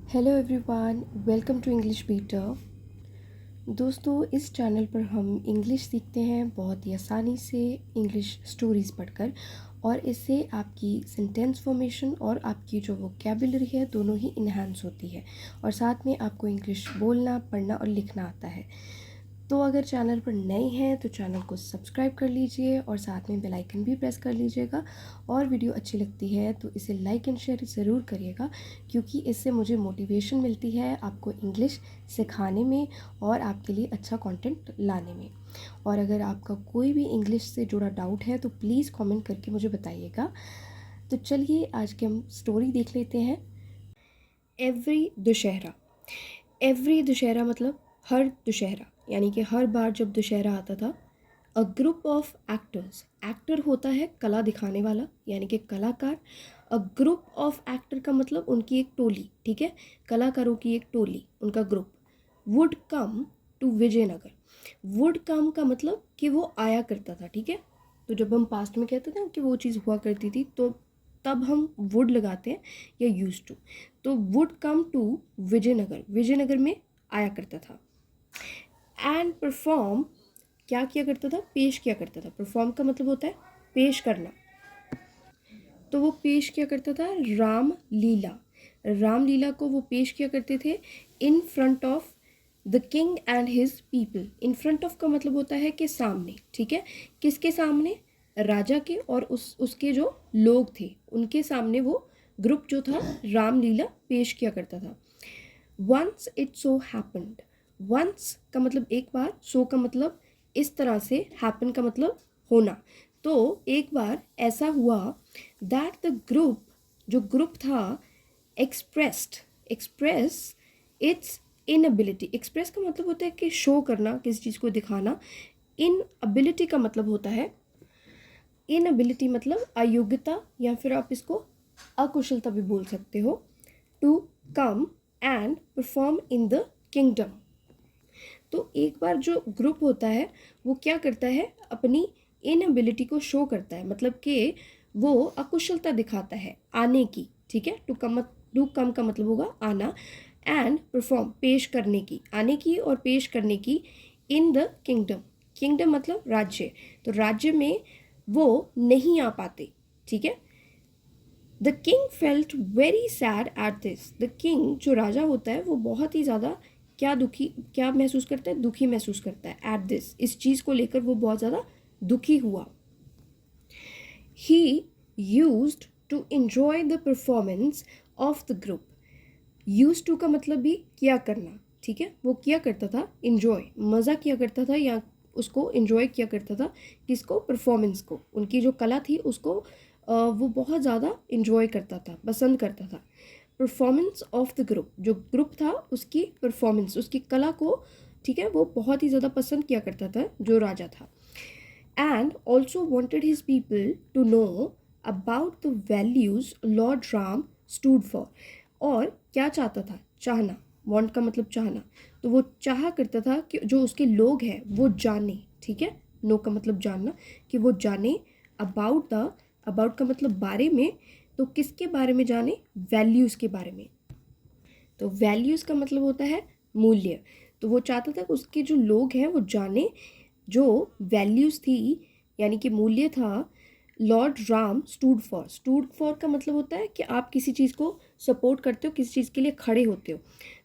Hello everyone, welcome to English beater. दोस्तों, इस channel पर हम इंग्लिश सीखते हैं बहुत ही आसानी से इंग्लिश स्टोरीज़ पढ़कर, और इससे आपकी सेंटेंस फॉर्मेशन और आपकी जो वोकैबुलरी है दोनों ही इन्हांस होती है, और साथ में आपको इंग्लिश बोलना, पढ़ना और लिखना आता है। तो अगर चैनल पर नए हैं तो चैनल को सब्सक्राइब कर लीजिए और साथ में बेल आइकन भी प्रेस कर लीजिएगा। और वीडियो अच्छी लगती है तो इसे लाइक एंड शेयर ज़रूर करिएगा, क्योंकि इससे मुझे मोटिवेशन मिलती है आपको इंग्लिश सिखाने में और आपके लिए अच्छा कंटेंट लाने में। और अगर आपका कोई भी इंग्लिश से जुड़ा डाउट है तो प्लीज़ कमेंट करके मुझे बताइएगा। तो चलिए आज की हम स्टोरी देख लेते हैं। एवरी दुशहरा। एवरी दुशहरा मतलब हर दुशहरा, यानी कि हर बार जब दुशहरा आता था। A group of actors, actor होता है कला दिखाने वाला, यानी कि कलाकार। अ ग्रुप ऑफ एक्टर का मतलब उनकी एक टोली, ठीक है, कलाकारों की एक टोली, उनका group. Would come to Vijayanagar. Would come का मतलब कि वो आया करता था, ठीक है। तो जब हम पास्ट में कहते थे कि वो चीज़ हुआ करती थी, तो तब हम वुड लगाते हैं या यूज टू। तो would come to Vijayanagar, Vijayanagar में आया करता था। एंड परफॉर्म, क्या किया करता था, पेश किया करता था। परफॉर्म का मतलब होता है पेश करना। तो वो पेश किया करता था राम लीला। राम लीला को वो पेश किया करते थे in front of the king and his people. In front of का मतलब होता है कि सामने, ठीक है। किसके सामने? राजा के और उसके जो लोग थे उनके सामने वो ग्रुप जो था रामलीला पेश किया करता था। Once it so happened. Once का मतलब एक बार, सो का मतलब इस तरह से, हैपन का मतलब होना। तो एक बार ऐसा हुआ दैट द ग्रुप, जो ग्रुप था, एक्सप्रेस इट्स इनएबिलिटी। एक्सप्रेस का मतलब होता है कि शो करना, किसी चीज़ को दिखाना। इनएबिलिटी का मतलब होता है, इनएबिलिटी मतलब अयोग्यता, या फिर आप इसको अकुशलता भी बोल सकते हो। To come and perform in the kingdom. तो एक बार जो ग्रुप होता है वो क्या करता है, अपनी इनएबिलिटी को शो करता है, मतलब कि वो अकुशलता दिखाता है आने की, ठीक है। टू कम का मतलब होगा आना, एंड परफॉर्म पेश करने की, आने की और पेश करने की, इन द किंगडम। किंगडम मतलब राज्य, तो राज्य में वो नहीं आ पाते, ठीक है। The king felt very sad at this. The king, जो राजा होता है, वो बहुत ही ज़्यादा क्या महसूस करता है, दुखी महसूस करता है। एट दिस, इस चीज़ को लेकर वो बहुत ज़्यादा दुखी हुआ। He used to enjoy the performance of the group. Use to का मतलब भी किया करना, ठीक है। वो किया करता था enjoy, मज़ा किया करता था, या उसको enjoy किया करता था। किसको? परफॉर्मेंस को, उनकी जो कला थी उसको वो बहुत ज़्यादा enjoy करता था, पसंद करता था। परफॉर्मेंस ऑफ द ग्रुप, जो ग्रुप था उसकी परफॉर्मेंस, उसकी कला को, ठीक है, वो बहुत ही ज़्यादा पसंद किया करता था जो राजा था। And also wanted his people to know about the values lord Ram stood for. और क्या चाहता था? चाहना। वॉन्ट का मतलब चाहना। तो वो चाहा करता था कि जो उसके लोग हैं वो जाने, ठीक है। नो का मतलब जानना, कि वो जाने अबाउट का मतलब बारे में। तो किसके बारे में जाने? वैल्यूज़ के बारे में। तो वैल्यूज़ का मतलब होता है मूल्य। तो वो चाहता था कि उसके जो लोग हैं वो जाने जो वैल्यूज़ थी, यानी कि मूल्य था, लॉर्ड राम स्टूड फॉर का मतलब होता है कि आप किसी चीज़ को सपोर्ट करते हो, किसी चीज़ के लिए खड़े होते हो।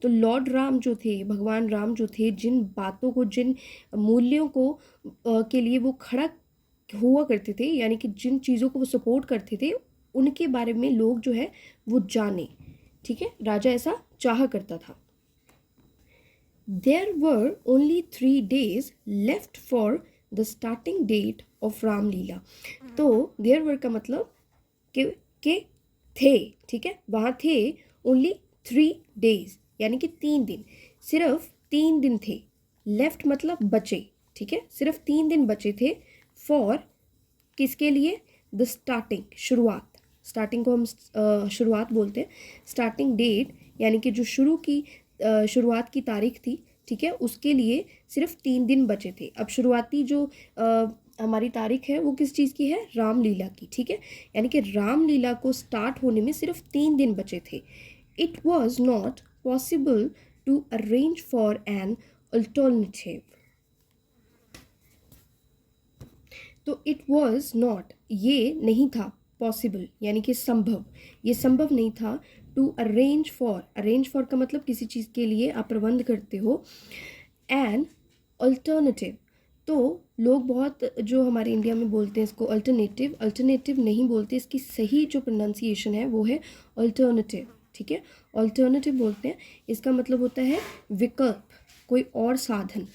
तो लॉर्ड राम जो थे, भगवान राम जो थे, जिन बातों को, जिन मूल्यों को के लिए वो खड़ा हुआ करते थे, यानी कि जिन चीज़ों को वो सपोर्ट करते थे, उनके बारे में लोग जो है वो जाने, ठीक है। राजा ऐसा चाहा करता था। There were only 3 days left for the starting date of Ramlila. तो there were का मतलब के थे, ठीक है, वहाँ थे। only 3 days यानी कि 3 दिन, सिर्फ 3 दिन थे। लेफ्ट मतलब बचे, ठीक है, सिर्फ 3 दिन बचे थे। फॉर किसके लिए? द स्टार्टिंग, शुरुआत। स्टार्टिंग को हम शुरुआत बोलते हैं। स्टार्टिंग डेट यानी कि जो शुरुआत की तारीख थी, ठीक है, उसके लिए सिर्फ 3 दिन बचे थे। अब शुरुआती जो हमारी तारीख है वो किस चीज़ की है? रामलीला की, ठीक है। यानी कि रामलीला को स्टार्ट होने में सिर्फ 3 दिन बचे थे। It was not possible to arrange for an alternative. तो it was not, ये नहीं था, possible यानी कि संभव, ये संभव नहीं था to arrange for का मतलब किसी चीज़ के लिए आप प्रबंध करते हो, an alternative, तो लोग बहुत जो हमारे इंडिया में बोलते हैं इसको अल्टरनेटिव नहीं बोलते, इसकी सही जो प्रोनाउंसिएशन है वो है अल्टरनेटिव, ठीक है, अल्टरनेटिव बोलते हैं। इसका मतलब होता है विकल्प, कोई और साधन।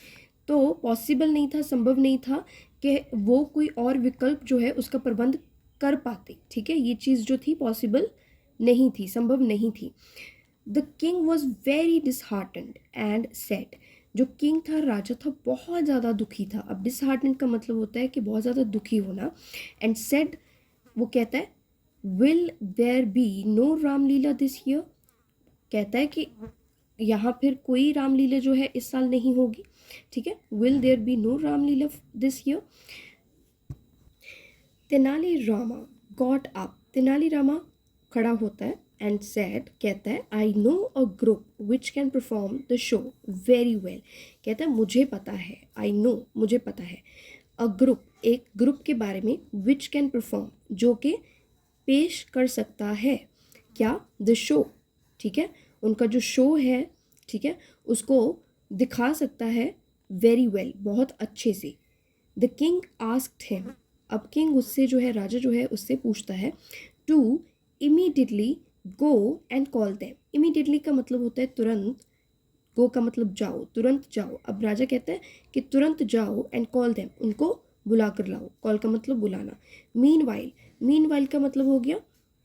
तो पॉसिबल नहीं था, संभव नहीं था कि वो कोई और विकल्प जो है उसका प्रबंध कर पाते, ठीक है, ये चीज़ जो थी पॉसिबल नहीं थी, संभव नहीं थी। The king was very disheartened and said, जो किंग था, राजा था, बहुत ज़्यादा दुखी था। अब डिसहार्टेंड का मतलब होता है कि बहुत ज़्यादा दुखी होना। एंड सेड, वो कहता है will there be no Ramlila this year, कहता है कि यहाँ फिर कोई रामलीला जो है इस साल नहीं होगी, ठीक है, will there be no Ramlila this year. Tenali Rama got up, Tenali Rama खड़ा होता है एंड सेड, कहता है I know a group which can perform the show very well, कहता है मुझे पता है, आई नो मुझे पता है, अ ग्रुप एक ग्रुप के बारे में, विच कैन परफॉर्म जो कि पेश कर सकता है, क्या, द शो, ठीक है, उनका जो शो है, ठीक है, उसको दिखा सकता है, वेरी वेल बहुत अच्छे से। द किंग आस्क्ड हिम, अब किंग उससे जो है, राजा जो है उससे पूछता है, to immediately go and call them, immediately का मतलब होता है तुरंत, गो का मतलब जाओ, तुरंत जाओ। अब राजा कहता है कि तुरंत जाओ एंड कॉल देम, उनको बुला कर लाओ, कॉल का मतलब बुलाना। मीनवाइल का मतलब हो गया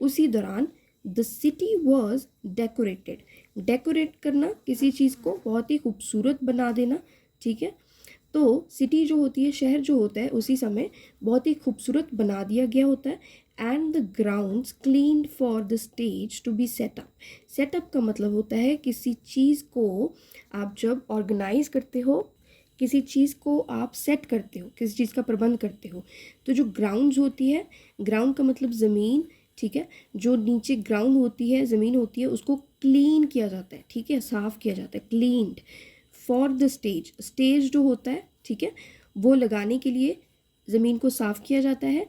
उसी दौरान। The city was decorated, decorate करना किसी चीज़ को बहुत ही खूबसूरत बना देना, ठीक है, तो सिटी जो होती है, शहर जो होता है, उसी समय बहुत ही खूबसूरत बना दिया गया होता है। And the grounds cleaned for the stage to be setup, setup का मतलब होता है किसी चीज़ को आप जब ऑर्गेनाइज करते हो, किसी चीज़ को आप सेट करते हो, किसी चीज़ का प्रबंध करते हो, तो जो ग्राउंड्स होती है, ग्राउंड का मतलब ज़मीन, ठीक है, जो नीचे ग्राउंड होती है, ज़मीन होती है, उसको क्लीन किया जाता है, ठीक है, साफ़ किया जाता है, cleaned. For the stage, stage जो होता है, ठीक है, वो लगाने के लिए ज़मीन को साफ़ किया जाता है।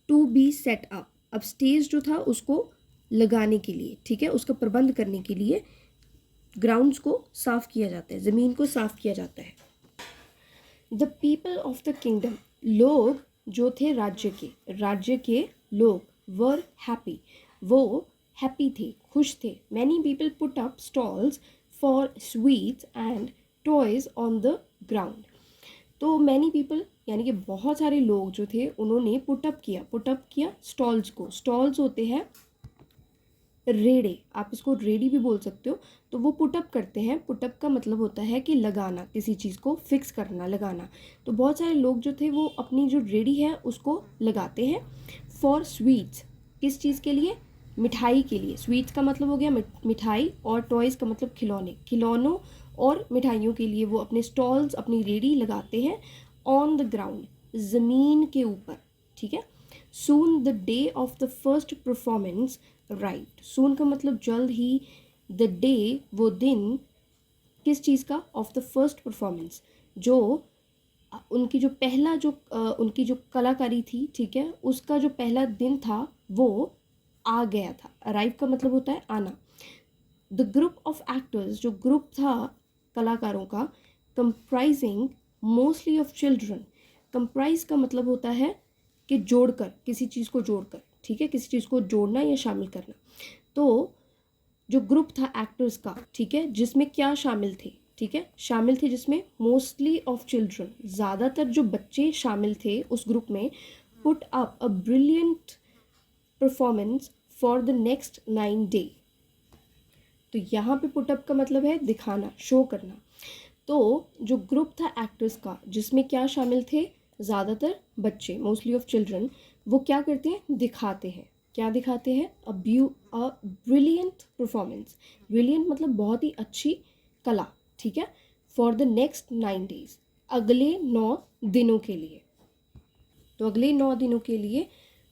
टू बी सेट अप, अब स्टेज जो था उसको लगाने के लिए, ठीक है, उसका प्रबंध करने के लिए ग्राउंड्स को साफ़ किया जाता है, ज़मीन को साफ़ किया जाता है। The people of the kingdom, लोग जो थे राज्य के लोग, वर हैप्पी, वो हैप्पी थे, खुश थे। Many people put up stalls for sweets and toys on the ground, तो मैनी पीपल यानी कि बहुत सारे लोग जो थे उन्होंने पुटअप किया स्टॉल्स को, स्टॉल्स होते हैं रेड़े, आप इसको रेडी भी बोल सकते हो, तो वो पुटअप करते हैं। पुटअप का मतलब होता है कि लगाना, किसी चीज़ को फिक्स करना, लगाना। तो बहुत सारे लोग जो थे वो अपनी जो रेडी है उसको लगाते हैं। फॉर स्वीट्स, किस चीज़ के लिए, मिठाई के लिए, स्वीट्स का मतलब हो गया मिठाई, और टॉयज़ का मतलब खिलौने, खिलौनों और मिठाइयों के लिए वो अपने स्टॉल्स, अपनी रेडी लगाते हैं। ऑन द ग्राउंड, ज़मीन के ऊपर, ठीक है। Soon the day of the first performance, right, soon का मतलब जल्द ही, द डे वो दिन, किस चीज़ का, ऑफ द फर्स्ट परफॉर्मेंस, जो उनकी जो पहला जो उनकी जो कलाकारी थी, ठीक है, उसका जो पहला दिन था वो आ गया था। अराइव का मतलब होता है आना। द ग्रुप ऑफ एक्टर्स, जो ग्रुप था कलाकारों का, comprising mostly of children, comprise का मतलब होता है कि जोड़कर, किसी चीज़ को जोड़कर, ठीक है, किसी चीज़ को जोड़ना या शामिल करना। तो जो ग्रुप था एक्टर्स का, ठीक है, जिसमें क्या शामिल थे, ठीक है, शामिल थे जिसमें मोस्टली ऑफ चिल्ड्रन, ज़्यादातर जो बच्चे शामिल थे उस ग्रुप में। Put up a brilliant performance for the next 9 day, तो यहाँ पे पुटअप का मतलब है दिखाना, शो करना। तो जो ग्रुप था एक्टर्स का जिसमें क्या शामिल थे, ज़्यादातर बच्चे, मोस्टली ऑफ चिल्ड्रन, वो क्या करते हैं, दिखाते हैं, क्या दिखाते हैं, अ ब्रिलियंट परफॉर्मेंस, ब्रिलियंट मतलब बहुत ही अच्छी कला, ठीक है, फॉर द नेक्स्ट 9 डेज, अगले 9 दिनों के लिए। तो अगले 9 दिनों के लिए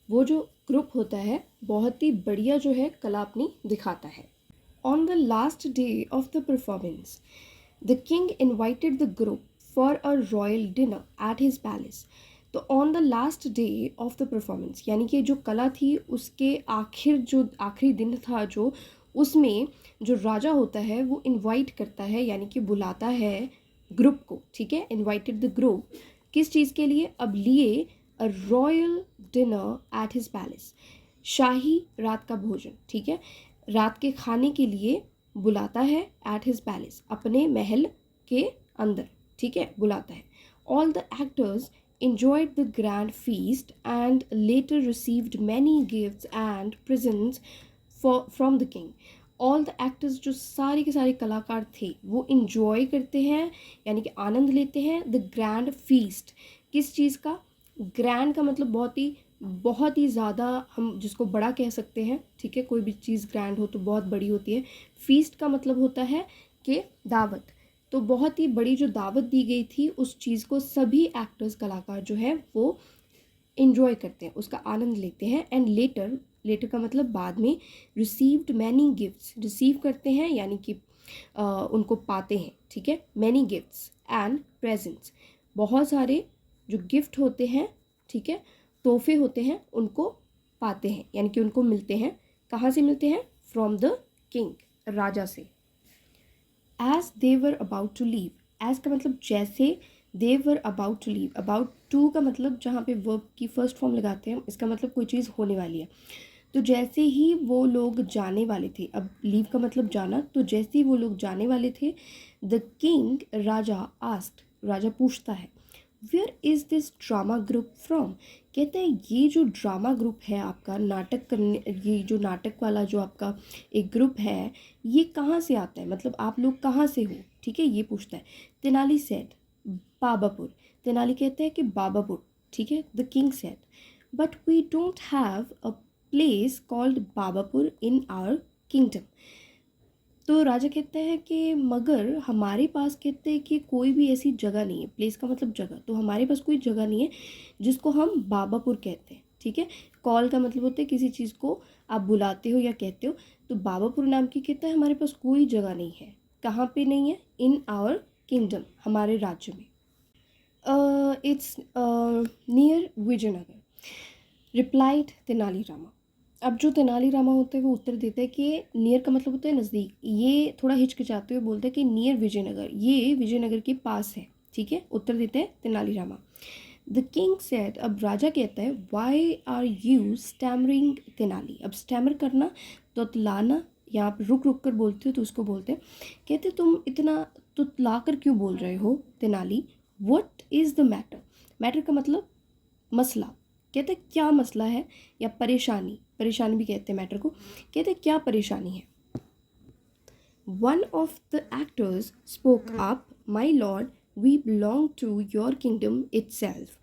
वो जो ग्रुप होता है बहुत ही बढ़िया जो है कला अपनी दिखाता है। On the last day of the performance, the king invited the group for a royal dinner at his palace. तो on the last day of the performance यानी कि जो कला थी उसके आखिरी दिन था जो, उसमें जो राजा होता है वो इनवाइट करता है यानी कि बुलाता है ग्रुप को, ठीक है, इनवाइटेड द ग्रुप किस चीज़ के लिए, अब लिए a royal dinner at his palace, शाही रात का भोजन, ठीक है, रात के खाने के लिए बुलाता है एट हिज पैलेस, अपने महल के अंदर, ठीक है, बुलाता है. All the actors enjoyed the grand feast and later received many gifts and presents from the king. All the actors जो सारे के सारे कलाकार थे वो enjoy करते हैं यानी कि आनंद लेते हैं the grand feast. किस चीज़ का? grand का मतलब बहुत ही ज़्यादा, हम जिसको बड़ा कह सकते हैं, ठीक है, कोई भी चीज़ grand हो तो बहुत बड़ी होती है. feast का मतलब होता है कि दावत, तो बहुत ही बड़ी जो दावत दी गई थी उस चीज़ को सभी एक्टर्स कलाकार जो है वो इन्जॉय करते हैं, उसका आनंद लेते हैं. एंड लेटर का मतलब बाद में, रिसीव्ड मैनी गिफ्ट्स, रिसीव करते हैं यानी कि उनको पाते हैं, ठीक है, मैनी गिफ्ट्स एंड प्रेजेंट्स, बहुत सारे जो गिफ्ट होते हैं, ठीक है, तोहफे होते हैं, उनको पाते हैं यानी कि उनको मिलते हैं. कहाँ से मिलते हैं? फ्रॉम द किंग, राजा से. As they were about to leave, as का मतलब जैसे, they were about to leave, about to का मतलब जहाँ पे verb की फर्स्ट फॉर्म लगाते हैं, इसका मतलब कोई चीज़ होने वाली है. तो जैसे ही वो लोग जाने वाले थे, अब लीव का मतलब जाना, तो जैसे ही वो लोग जाने वाले थे, द किंग, राजा, आस्क्ड, राजा पूछता है, where is this drama group from, कहते हैं ये जो ड्रामा ग्रुप है आपका, नाटक करने, ये जो नाटक वाला जो आपका एक ग्रुप है, ये कहाँ से आता है, मतलब आप लोग कहाँ से हो, ठीक है, ये पूछता है. तेनाली सेड, बाबापुर, तेनाली कहते हैं कि बाबापुर, ठीक है. The king said, but we don't have a place called Babapur in our kingdom. तो राजा कहते हैं कि मगर हमारे पास, कहते हैं कि कोई भी ऐसी जगह नहीं है, प्लेस का मतलब जगह, तो हमारे पास कोई जगह नहीं है जिसको हम बाबापुर कहते हैं, ठीक है. कॉल का मतलब होता है किसी चीज़ को आप बुलाते हो या कहते हो, तो बाबापुर नाम की, कहता है हमारे पास कोई जगह नहीं है. कहाँ पे नहीं है? इन आवर किंगडम, हमारे राज्य में. It's near Vijayanagar, replied Tenalirama. अब जो तेनालीरामा होते हैं वो उत्तर देते हैं कि नियर का मतलब होता है नज़दीक, ये थोड़ा हिचकिचाते हुए बोलते हैं कि नियर विजयनगर, ये विजयनगर के पास है, ठीक है, उत्तर देते हैं तेनालीरामा. द किंग सेड, अब राजा कहता है, why are you stammering Tenali. अब स्टैमर करना, तो लाना, या आप रुक रुक कर बोलते हो तो उसको बोलते हैं. कहते तुम इतना तुतला कर क्यों बोल रहे हो Tenali. What is the matter, matter का मतलब मसला, कहते क्या मसला है, या परेशानी, परेशानी भी कहते हैं मैटर को, कहते क्या परेशानी है. One of the actors spoke up, my lord we belong to your kingdom itself.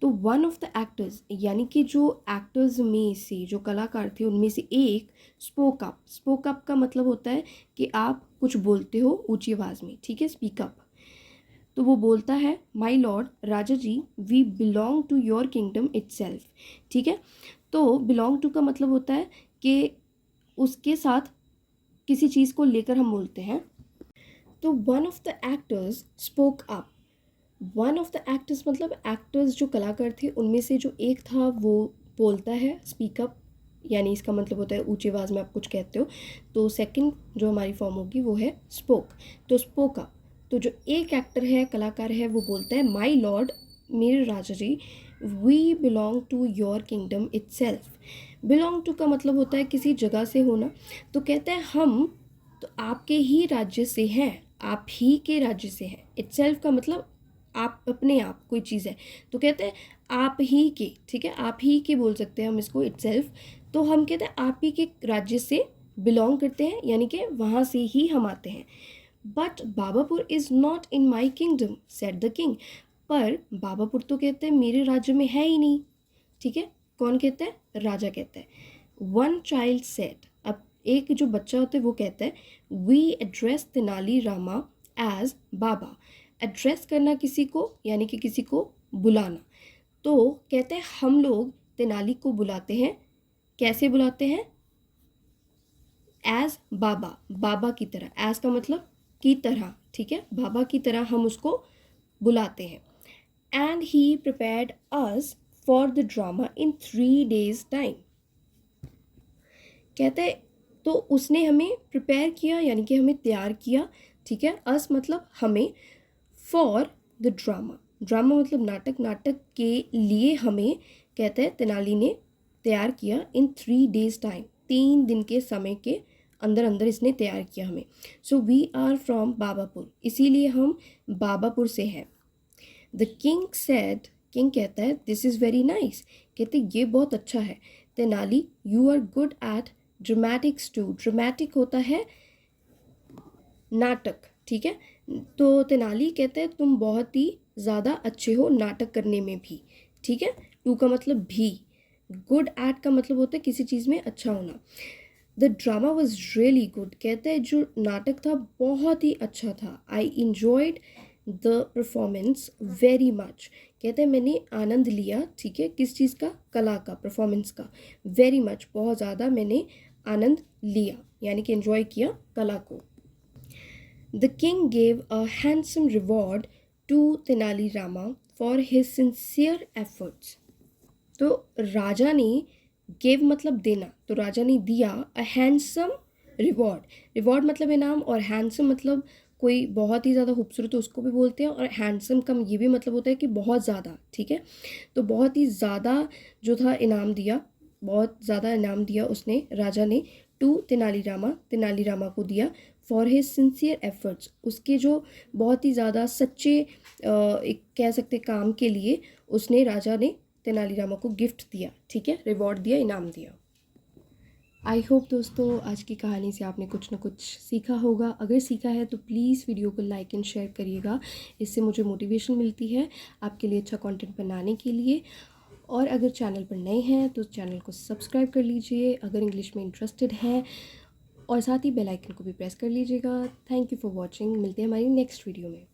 तो वन ऑफ द एक्टर्स यानी कि जो एक्टर्स में से, जो कलाकार थे उनमें से एक, स्पोक अप. स्पोक अप का मतलब होता है कि आप कुछ बोलते हो ऊंची आवाज़ में, ठीक है, स्पीक अप. तो वो बोलता है, माई लॉर्ड, राजा जी, we belong to your kingdom itself, ठीक है. तो बिलोंग टू का मतलब होता है कि उसके साथ किसी चीज़ को लेकर हम बोलते हैं. तो one of the actors spoke up, one of the actors मतलब एक्टर्स जो कलाकार थे उनमें से जो एक था वो बोलता है, स्पीक अप, यानी इसका मतलब होता है ऊंची आवाज़ में आप कुछ कहते हो. तो सेकंड जो हमारी फॉर्म होगी वो है स्पोक. तो स्पोक अप, तो जो एक एक्टर है, कलाकार है, वो बोलता है, माई लॉर्ड, मेरे राजा जी, we belong to your kingdom itself. Belong to का मतलब होता है किसी जगह से होना. तो कहते हैं हम तो आपके ही राज्य से हैं, आप ही के राज्य से हैं. इटसेल्फ का मतलब आप, अपने आप, कोई चीज़ है, तो कहते हैं आप ही के, ठीक है, आप ही के बोल सकते हैं हम इसको, इटसेल्फ. तो हम कहते हैं आप ही के राज्य से बिलोंग करते हैं, यानी कि वहाँ से ही हम आते हैं. But Babapur is not in my kingdom said the king. पर बाबापुर तो कहते हैं मेरे राज्य में है ही नहीं, ठीक है. कौन कहता है? राजा कहता है. वन चाइल्ड सेड, अब एक जो बच्चा होता है वो कहता है, we address Tenali Rama as baba. Address करना किसी को, यानी कि किसी को बुलाना. तो कहते हैं हम लोग तेनाली को बुलाते हैं, कैसे बुलाते हैं? एज बाबा, बाबा की तरह, एज का मतलब की तरह, ठीक है, बाबा की तरह हम उसको बुलाते हैं. And he prepared us for the drama in 3 days time. कहते हैं तो उसने हमें प्रिपेयर किया यानी कि हमें तैयार किया, ठीक है, अस मतलब हमें, फॉर द ड्रामा, ड्रामा मतलब नाटक, नाटक के लिए हमें, कहते हैं तेनाली ने तैयार किया इन 3 days टाइम, 3 दिन के समय के अंदर अंदर इसने तैयार किया हमें. So we are from Babapur, इसीलिए हम बाबापुर से हैं. द किंग सेड, किंग कहता है दिस इज़ वेरी नाइस, कहते ये बहुत अच्छा है. Tenali you are good at dramatics too, dramatic होता है नाटक, ठीक है, तो तेनाली कहते हैं तुम बहुत ही ज़्यादा अच्छे हो नाटक करने में भी, ठीक है. टू का मतलब भी, गुड एट का मतलब होता है किसी चीज़ में अच्छा होना. The drama was really good, कहते हैं जो नाटक था बहुत ही अच्छा था. I enjoyed the performance very much, कहते हैं मैंने आनंद लिया, ठीक है, किस चीज़ का, कला का, परफॉर्मेंस का. वेरी मच बहुत ज़्यादा मैंने आनंद लिया यानी कि एंजॉय किया कला को. The king gave a handsome reward to Tenali Rama for his sincere efforts. तो राजा ने, गेव मतलब देना, तो राजा ने दिया अ हैंडसम रिवॉर्ड, रिवॉर्ड मतलब इनाम, और हैंडसम मतलब कोई बहुत ही ज़्यादा खूबसूरत है उसको भी बोलते हैं, और हैंडसम का ये भी मतलब होता है कि बहुत ज़्यादा, ठीक है. तो बहुत ही ज़्यादा जो था इनाम दिया, बहुत ज़्यादा इनाम दिया उसने, राजा ने, टू तेनालीरामा, तेनालीरामा को दिया, फॉर हिज सिंसियर एफर्ट्स, उसके जो बहुत ही ज़्यादा सच्चे एक कह सकते काम के लिए उसने, राजा ने तेनालीरामा को गिफ्ट दिया, ठीक है, रिवॉर्ड दिया, इनाम दिया. आई होप दोस्तों आज की कहानी से आपने कुछ ना कुछ सीखा होगा. अगर सीखा है तो प्लीज़ वीडियो को लाइक एंड शेयर करिएगा, इससे मुझे मोटिवेशन मिलती है आपके लिए अच्छा कंटेंट बनाने के लिए. और अगर चैनल पर नए हैं तो चैनल को सब्सक्राइब कर लीजिए अगर इंग्लिश में इंटरेस्टेड हैं, और साथ ही बेल आइकन को भी प्रेस कर लीजिएगा. थैंक यू फॉर वॉचिंग, मिलते हैं हमारी नेक्स्ट वीडियो में.